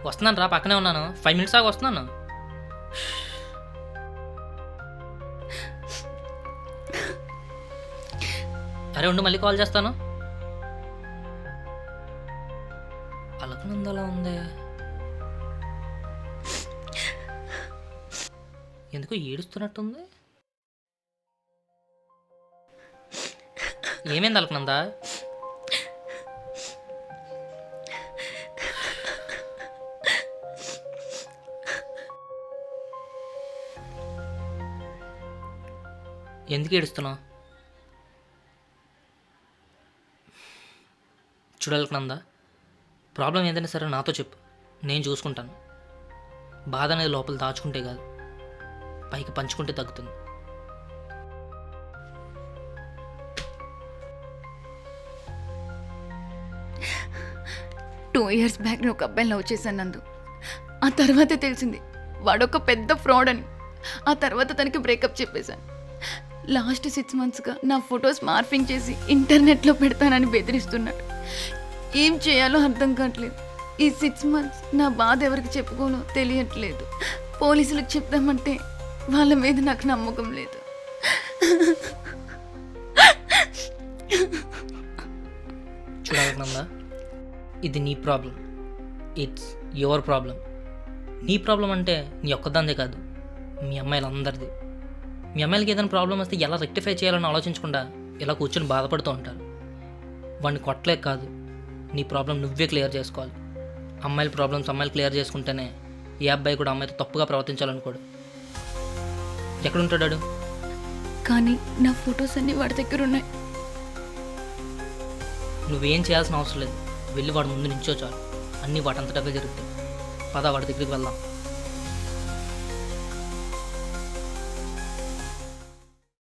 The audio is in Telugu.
వస్తున్నాను రా, పక్కనే ఉన్నాను. 5 minutes ఆగి వస్తున్నాను. అరే ఉండు, మళ్ళీ కాల్ చేస్తాను. అలకనంద అలా ఉంది, ఎందుకు ఏడుస్తున్నట్టుంది? ఏమైంది అలకనందా? ఎందుకు ఏడుస్తున్నావు? చూడాలకనందా, ప్రాబ్లం ఏదైనా సరే నాతో చెప్పు, నేను చూసుకుంటాను. బాధ అనేది లోపల దాచుకుంటే కాదు, పైకి పంచుకుంటే తగ్గుతుంది. టూ ఇయర్స్ బ్యాక్ నేను ఒక అబ్బాయిని లవ్ చేశాను నందు. ఆ తర్వాతే తెలిసింది వాడొక పెద్ద ఫ్రాడ్ అని. ఆ తర్వాత తనకి బ్రేకప్ చెప్పేశాను. లాస్ట్ 6 monthsగా నా ఫొటోస్ మార్ఫింగ్ చేసి ఇంటర్నెట్లో పెడతానని బెదిరిస్తున్నాడు. ఏం చేయాలో అర్థం కావట్లేదు. ఈ 6 months నా బాధ ఎవరికి చెప్పుకోనో తెలియట్లేదు. పోలీసులకు చెప్దామంటే వాళ్ళ మీద నాకు నమ్మకం లేదు. చూడాలకనందా, ఇది నీ ప్రాబ్లం, ఇట్స్ యువర్ ప్రాబ్లం. నీ ప్రాబ్లం అంటే నీ ఒక్కదాందే కాదు, మీ అమ్మాయిలందరిది. మీ అమ్మాయిలకి ఏదైనా ప్రాబ్లం వస్తే ఎలా రెక్టిఫై చేయాలని ఆలోచించకుండా ఇలా కూర్చొని బాధపడుతూ ఉంటారు. వాడిని కొట్టలేక కాదు, నీ ప్రాబ్లం నువ్వే క్లియర్ చేసుకోవాలి. అమ్మాయిల ప్రాబ్లమ్స్ అమ్మాయిలు క్లియర్ చేసుకుంటేనే ఏ అబ్బాయి కూడా అమ్మాయితో తప్పుగా ప్రవర్తించాలనుకోడు. ఎక్కడుంటాడు? కానీ నా ఫొటోస్ అన్నీ వాడి దగ్గర ఉన్నాయి. నువ్వేం చేయాల్సిన అవసరం లేదు, వెళ్ళి వాడి ముందు నించో చాలు, అన్నీ వాటంతటవే జరుగుతాయి. పద, వాడి దగ్గరికి వెళ్దాం.